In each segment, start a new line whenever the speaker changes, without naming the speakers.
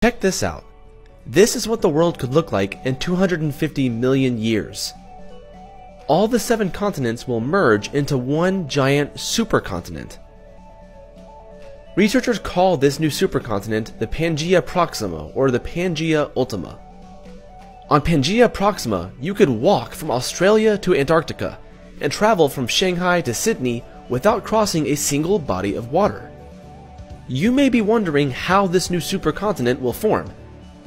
Check this out. This is what the world could look like in 250 million years. All the 7 continents will merge into one giant supercontinent. Researchers call this new supercontinent the Pangaea Proxima or the Pangaea Ultima. On Pangaea Proxima, you could walk from Australia to Antarctica and travel from Shanghai to Sydney without crossing a single body of water. You may be wondering how this new supercontinent will form.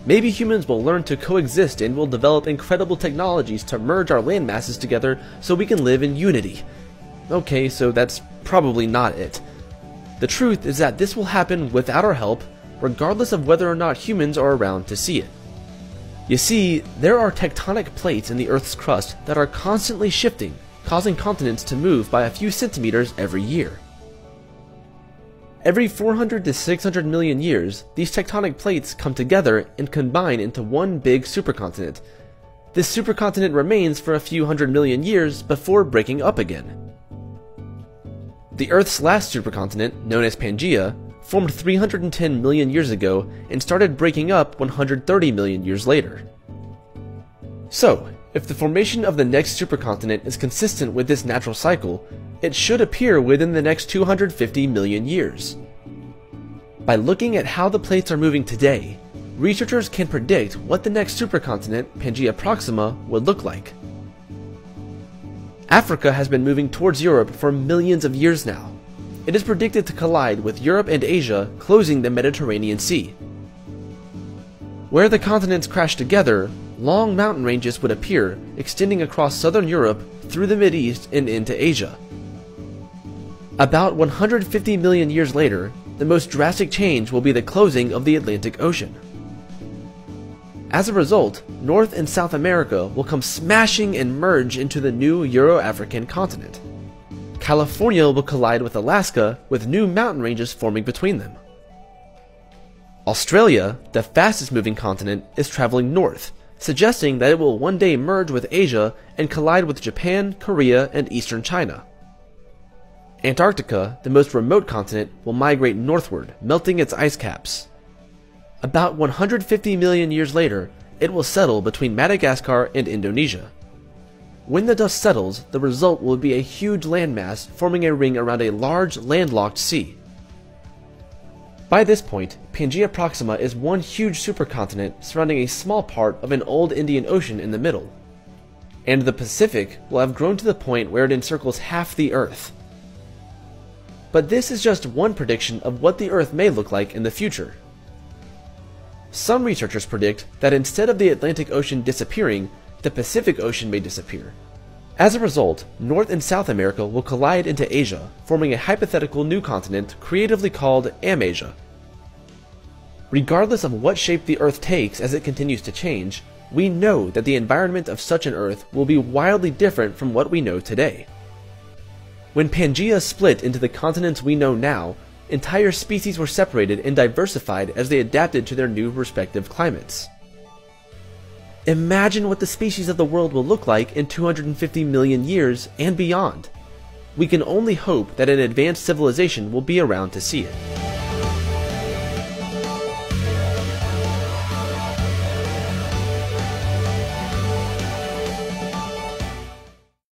Maybe humans will learn to coexist and will develop incredible technologies to merge our land masses together so we can live in unity. Okay, so that's probably not it. The truth is that this will happen without our help, regardless of whether or not humans are around to see it. You see, there are tectonic plates in the Earth's crust that are constantly shifting, causing continents to move by a few centimeters every year. Every 400 to 600 million years, these tectonic plates come together and combine into one big supercontinent. This supercontinent remains for a few hundred million years before breaking up again. The Earth's last supercontinent, known as Pangaea, formed 310 million years ago and started breaking up 130 million years later. So, if the formation of the next supercontinent is consistent with this natural cycle, it should appear within the next 250 million years. By looking at how the plates are moving today, researchers can predict what the next supercontinent, Pangaea Proxima, would look like. Africa has been moving towards Europe for millions of years now. It is predicted to collide with Europe and Asia, closing the Mediterranean Sea. Where the continents crash together, long mountain ranges would appear, extending across southern Europe, through the Mideast and into Asia. About 150 million years later, the most drastic change will be the closing of the Atlantic Ocean. As a result, North and South America will come smashing and merge into the new Euro-African continent. California will collide with Alaska, with new mountain ranges forming between them. Australia, the fastest moving continent, is traveling north, suggesting that it will one day merge with Asia and collide with Japan, Korea, and eastern China. Antarctica, the most remote continent, will migrate northward, melting its ice caps. About 150 million years later, it will settle between Madagascar and Indonesia. When the dust settles, the result will be a huge landmass forming a ring around a large landlocked sea. By this point, Pangaea Proxima is one huge supercontinent surrounding a small part of an old Indian Ocean in the middle. And the Pacific will have grown to the point where it encircles half the Earth. But this is just one prediction of what the Earth may look like in the future. Some researchers predict that instead of the Atlantic Ocean disappearing, the Pacific Ocean may disappear. As a result, North and South America will collide into Asia, forming a hypothetical new continent creatively called Amasia. Regardless of what shape the Earth takes as it continues to change, we know that the environment of such an Earth will be wildly different from what we know today. When Pangaea split into the continents we know now, entire species were separated and diversified as they adapted to their new respective climates. Imagine what the species of the world will look like in 250 million years and beyond. We can only hope that an advanced civilization will be around to see it.